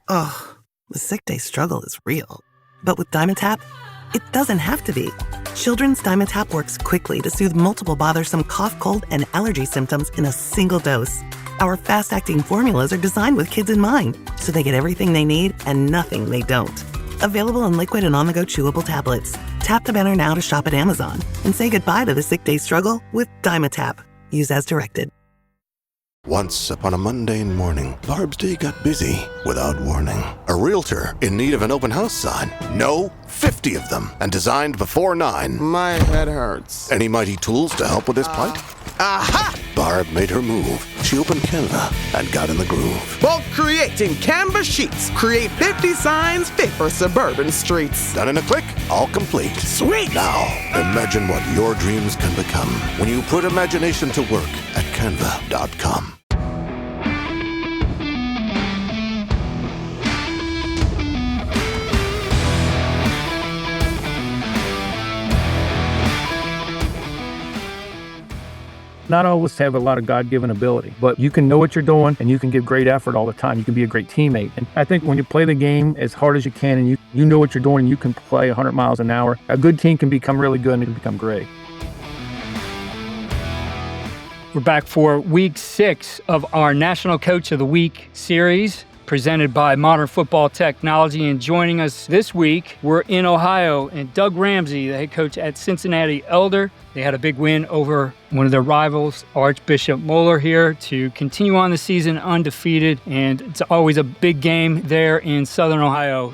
Ugh, the sick day struggle is real. But with Dimetapp, it doesn't have to be. Children's Dimetapp works quickly to soothe multiple bothersome cough, cold, and allergy symptoms in a single dose. Our fast-acting formulas are designed with kids in mind, so they get everything they need and nothing they don't. Available in liquid and on-the-go chewable tablets. Tap the banner now to shop at Amazon and say goodbye to the sick day struggle with Dimetapp. Use as directed. Once upon a mundane morning, Barb's day got busy without warning. A realtor in need of an open house sign. No, 50 of them, and designed before 9. My head hurts. Any mighty tools to help with his plight? Aha! Barb made her move. She opened Canva and got in the groove. Bulk creating Canva sheets. Create 50 signs fit for suburban streets. Done in a click, all complete. Sweet! Now, imagine what your dreams can become when you put imagination to work at canva.com. Not all of us have a lot of God-given ability, but you can know what you're doing and you can give great effort all the time. You can be a great teammate. And I think when you play the game as hard as you can and you know what you're doing and you can play 100 miles an hour, a good team can become really good and it can become great. We're back for week 6 of our National Coach of the Week series, presented by Modern Football Technology. And joining us this week, we're in Ohio, and Doug Ramsey, the head coach at Cincinnati Elder. They had a big win over one of their rivals, Archbishop Moeller, here to continue on the season undefeated. And it's always a big game there in Southern Ohio.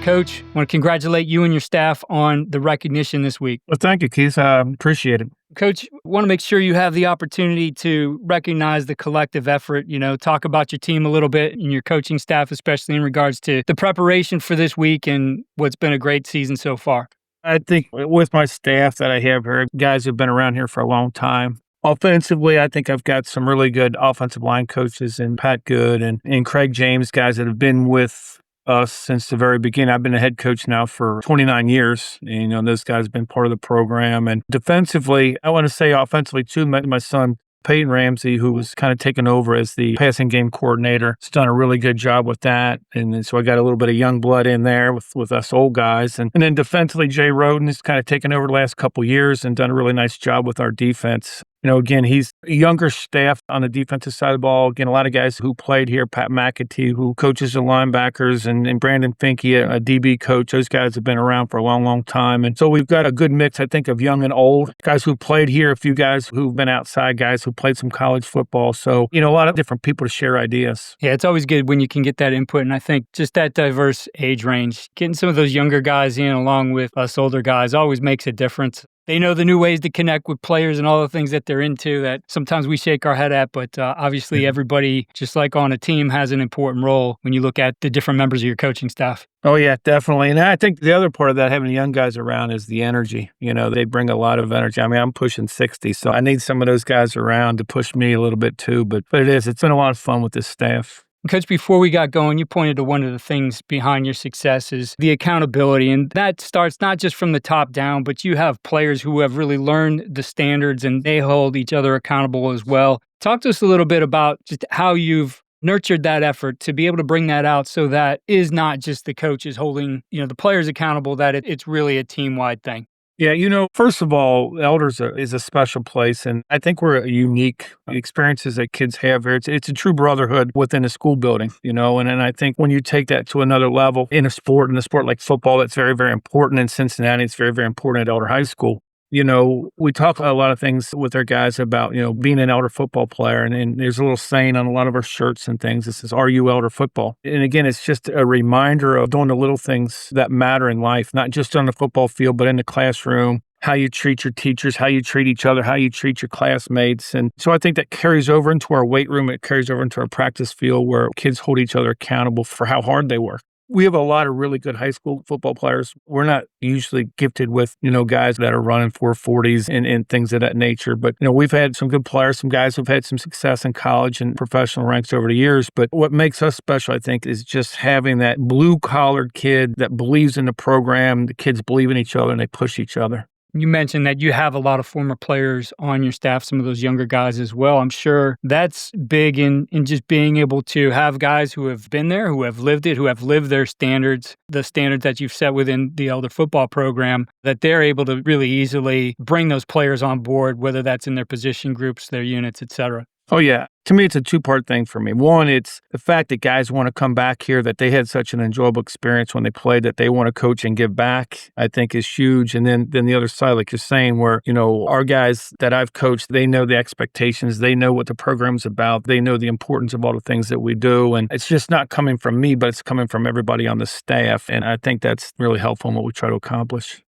Coach, I want to congratulate you and your staff on the recognition this week. Well, thank you, Keith. I appreciate it. Coach, I want to make sure you have the opportunity to recognize the collective effort, talk about your team a little bit and your coaching staff, especially in regards to the preparation for this week and what's been a great season so far. I think with my staff that I have here, guys who've been around here for a long time. Offensively, I think I've got some really good offensive line coaches and Pat Good and Craig James, guys that have been with us since the very beginning. I've been a head coach now for 29 years. And, those guys have been part of the program. And defensively, I want to say offensively too, my son, Peyton Ramsey, who was kind of taken over as the passing game coordinator, has done a really good job with that. And so I got a little bit of young blood in there with us old guys. And then defensively, Jay Roden has kind of taken over the last couple of years and done a really nice job with our defense. Again, he's a younger staff on the defensive side of the ball. Again, a lot of guys who played here, Pat McAtee, who coaches the linebackers, and Brandon Finke, a DB coach. Those guys have been around for a long, long time. And so we've got a good mix, I think, of young and old. Guys who played here, a few guys who've been outside, guys who played some college football. So, a lot of different people to share ideas. Yeah, it's always good when you can get that input. And I think just that diverse age range, getting some of those younger guys in along with us older guys always makes a difference. They know the new ways to connect with players and all the things that they're into that sometimes we shake our head at. But obviously everybody, just like on a team, has an important role when you look at the different members of your coaching staff. Oh, yeah, definitely. And I think the other part of that, having young guys around, is the energy. They bring a lot of energy. I mean, I'm pushing 60, so I need some of those guys around to push me a little bit too. But it's been a lot of fun with this staff. Coach, before we got going, you pointed to one of the things behind your success is the accountability. And that starts not just from the top down, but you have players who have really learned the standards and they hold each other accountable as well. Talk to us a little bit about just how you've nurtured that effort to be able to bring that out so that is not just the coaches holding the players accountable, that it's really a team-wide thing. Yeah, first of all, Elders is a special place, and I think we're a unique experiences that kids have here. It's a true brotherhood within a school building, and I think when you take that to another level in a sport like football, that's very, very important in Cincinnati. It's very, very important at Elder High School. We talk a lot of things with our guys about, being an Elder football player. And there's a little saying on a lot of our shirts and things. It says, "Are you Elder football?" And again, it's just a reminder of doing the little things that matter in life, not just on the football field, but in the classroom, how you treat your teachers, how you treat each other, how you treat your classmates. And so I think that carries over into our weight room. It carries over into our practice field where kids hold each other accountable for how hard they work. We have a lot of really good high school football players. We're not usually gifted with, guys that are running 440s and things of that nature. But, we've had some good players, some guys who've had some success in college and professional ranks over the years. But what makes us special, I think, is just having that blue-collared kid that believes in the program. The kids believe in each other and they push each other. You mentioned that you have a lot of former players on your staff, some of those younger guys as well. I'm sure that's big in just being able to have guys who have been there, who have lived it, who have lived their standards, the standards that you've set within the Elder football program, that they're able to really easily bring those players on board, whether that's in their position groups, their units, et cetera. Oh, yeah. To me, it's a two-part thing for me. One, it's the fact that guys want to come back here, that they had such an enjoyable experience when they played, that they want to coach and give back, I think is huge. And then the other side, like you're saying, where, our guys that I've coached, they know the expectations. They know what the program's about. They know the importance of all the things that we do. And it's just not coming from me, but it's coming from everybody on the staff. And I think that's really helpful in what we try to accomplish.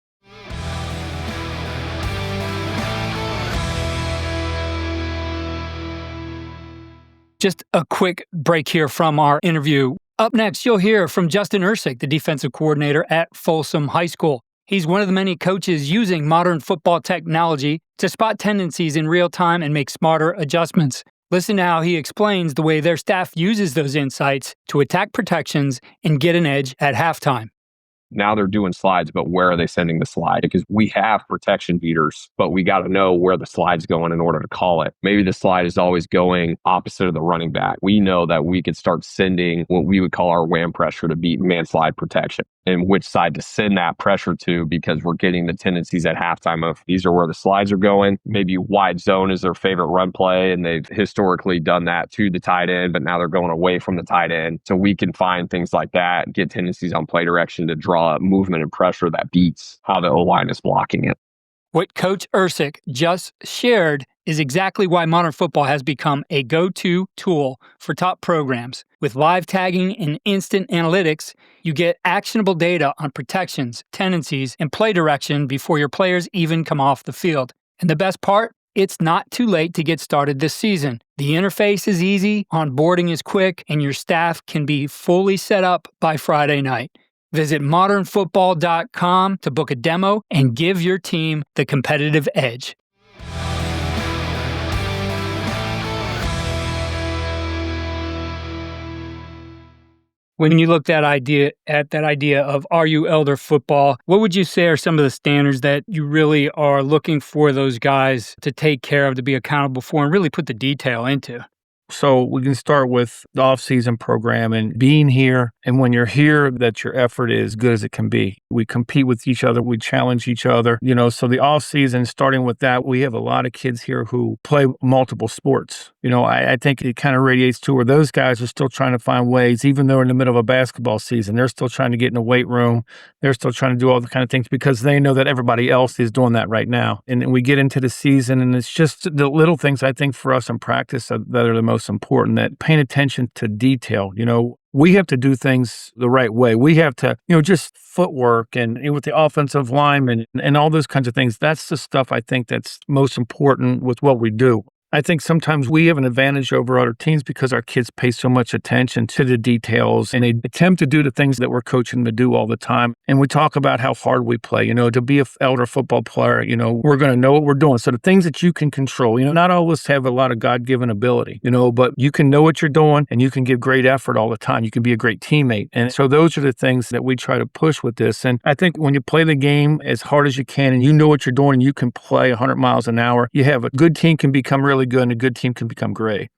Just a quick break here from our interview. Up next, you'll hear from Justin Ersick, the defensive coordinator at Folsom High School. He's one of the many coaches using modern football technology to spot tendencies in real time and make smarter adjustments. Listen to how he explains the way their staff uses those insights to attack protections and get an edge at halftime. Now they're doing slides, but where are they sending the slide? Because we have protection beaters, but we got to know where the slide's going in order to call it. Maybe the slide is always going opposite of the running back. We know that we could start sending what we would call our wham pressure to beat man slide protection, and which side to send that pressure to, because we're getting the tendencies at halftime of these are where the slides are going. Maybe wide zone is their favorite run play, and they've historically done that to the tight end, but now they're going away from the tight end. So we can find things like that, get tendencies on play direction to draw up movement and pressure that beats how the O-line is blocking it. What Coach Ersick just shared is exactly why modern football has become a go-to tool for top programs. With live tagging and instant analytics, you get actionable data on protections, tendencies, and play direction before your players even come off the field. And the best part? It's not too late to get started this season. The interface is easy, onboarding is quick, and your staff can be fully set up by Friday night. Visit modernfootball.com to book a demo and give your team the competitive edge. When you looked at that idea of RU Elder football, what would you say are some of the standards that you really are looking for those guys to take care of, to be accountable for, and really put the detail into? So we can start with the off-season program and being here. And when you're here, that your effort is as good as it can be. We compete with each other. We challenge each other. So the off-season, starting with that, we have a lot of kids here who play multiple sports. I think it kind of radiates to where those guys are still trying to find ways, even though in the middle of a basketball season, they're still trying to get in a weight room. They're still trying to do all the kind of things because they know that everybody else is doing that right now. And we get into the season, and it's just the little things, I think, for us in practice that are the most important, that paying attention to detail. We have to do things the right way. We have to, just footwork and with the offensive linemen and all those kinds of things. That's the stuff I think that's most important with what we do. I think sometimes we have an advantage over other teams because our kids pay so much attention to the details and they attempt to do the things that we're coaching them to do all the time. And we talk about how hard we play, to be an elder football player, we're going to know what we're doing. So the things that you can control, not all of us have a lot of God-given ability, but you can know what you're doing and you can give great effort all the time. You can be a great teammate. And so those are the things that we try to push with this. And I think when you play the game as hard as you can and you know what you're doing and you can play 100 miles an hour, you have a good team can become really good and a good team can become great.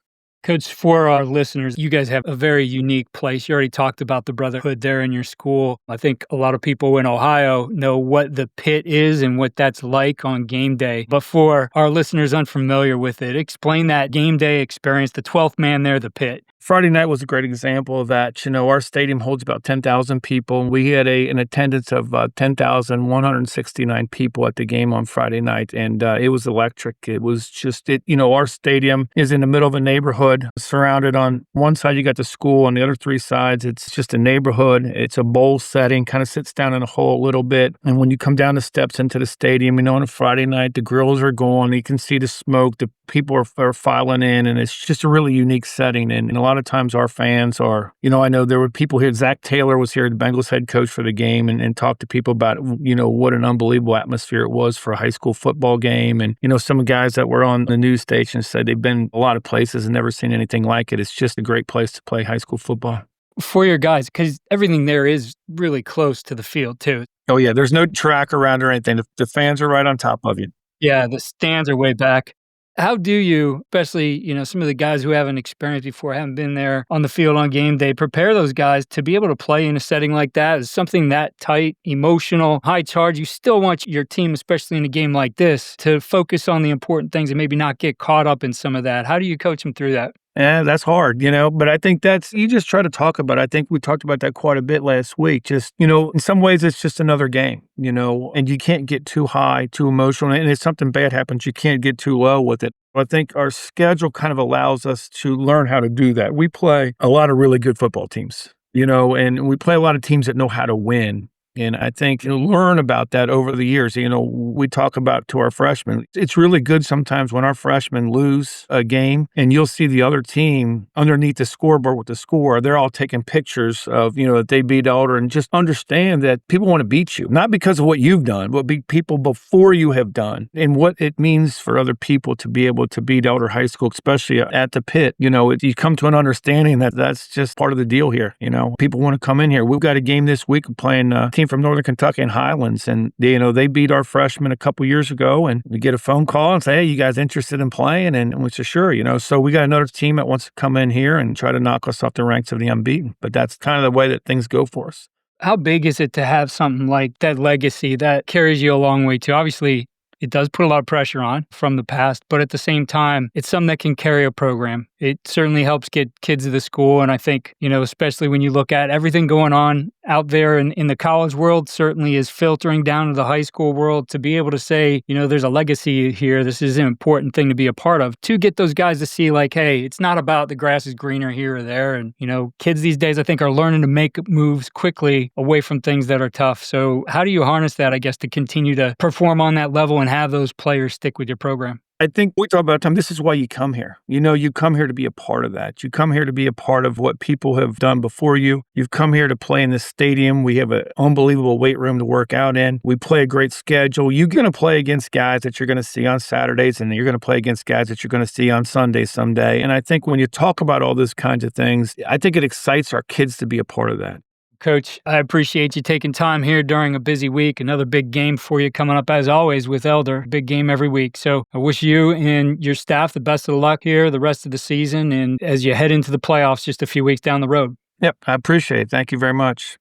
Coach, for our listeners, you guys have a very unique place. You already talked about the brotherhood there in your school. I think a lot of people in Ohio know what the pit is and what that's like on game day. But for our listeners unfamiliar with it, explain that game day experience, the 12th man there, the pit. Friday night was a great example of that. Our stadium holds about 10,000 people. We had an attendance of 10,169 people at the game on Friday night, and it was electric. It was just, our stadium is in the middle of a neighborhood, surrounded on one side, you got the school, on the other three sides, it's just a neighborhood. It's a bowl setting, kind of sits down in a hole a little bit. And when you come down the steps into the stadium, on a Friday night, the grills are going, you can see the smoke, the people are filing in, and it's just a really unique setting. And a lot of times our fans are, I know there were people here. Zach Taylor was here, the Bengals head coach for the game, and talked to people about, what an unbelievable atmosphere it was for a high school football game. And, some guys that were on the news station said they've been a lot of places and never seen anything like it. It's just a great place to play high school football. For your guys, because everything there is really close to the field too. Oh, yeah, there's no track around or anything. The fans are right on top of you. Yeah, the stands are way back. How do you, especially, some of the guys who haven't experienced before, haven't been there on the field on game day, prepare those guys to be able to play in a setting like that? Is something that tight, emotional, high charge? You still want your team, especially in a game like this, to focus on the important things and maybe not get caught up in some of that. How do you coach them through that? Yeah, that's hard, but I think you just try to talk about it. I think we talked about that quite a bit last week. Just, in some ways it's just another game, and you can't get too high, too emotional. And if something bad happens, you can't get too low with it. I think our schedule kind of allows us to learn how to do that. We play a lot of really good football teams, and we play a lot of teams that know how to win. And I think you learn about that over the years. We talk about to our freshmen. It's really good sometimes when our freshmen lose a game and you'll see the other team underneath the scoreboard with the score. They're all taking pictures of, that they beat Elder, and just understand that people want to beat you, not because of what you've done, but people before you have done, and what it means for other people to be able to beat Elder High School, especially at the pit. You come to an understanding that that's just part of the deal here. People want to come in here. We've got a game this week playing team from Northern Kentucky and Highlands, and they beat our freshmen a couple years ago, and we get a phone call and say, hey, you guys interested in playing? And we say, sure. So we got another team that wants to come in here and try to knock us off the ranks of the unbeaten. But that's kind of the way that things go for us. How big is it to have something like that legacy that carries you a long way too? Obviously, it does put a lot of pressure on from the past, but at the same time, it's something that can carry a program. It certainly helps get kids to the school. And I think, especially when you look at everything going on out there in the college world, certainly is filtering down to the high school world, to be able to say, there's a legacy here. This is an important thing to be a part of, to get those guys to see like, hey, it's not about the grass is greener here or there. And, kids these days, I think, are learning to make moves quickly away from things that are tough. So how do you harness that, I guess, to continue to perform on that level and have those players stick with your program? I think we talk about time. This is why you come here. You come here to be a part of that. You come here to be a part of what people have done before you. You've come here to play in this stadium. We have an unbelievable weight room to work out in. We play a great schedule. You're going to play against guys that you're going to see on Saturdays, and you're going to play against guys that you're going to see on Sundays someday. And I think when you talk about all those kinds of things, I think it excites our kids to be a part of that. Coach, I appreciate you taking time here during a busy week. Another big game for you coming up, as always, with Elder. Big game every week. So I wish you and your staff the best of luck here the rest of the season, and as you head into the playoffs just a few weeks down the road. Yep, I appreciate it. Thank you very much.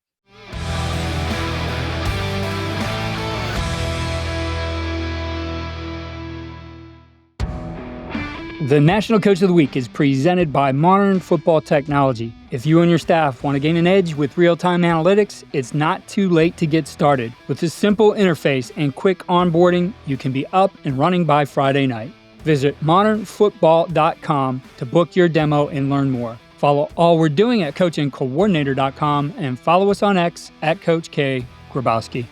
The National Coach of the Week is presented by Modern Football Technology. If you and your staff want to gain an edge with real-time analytics, it's not too late to get started. With this simple interface and quick onboarding, you can be up and running by Friday night. Visit modernfootball.com to book your demo and learn more. Follow all we're doing at coachingcoordinator.com and follow us on X at Coach K. Grabowski.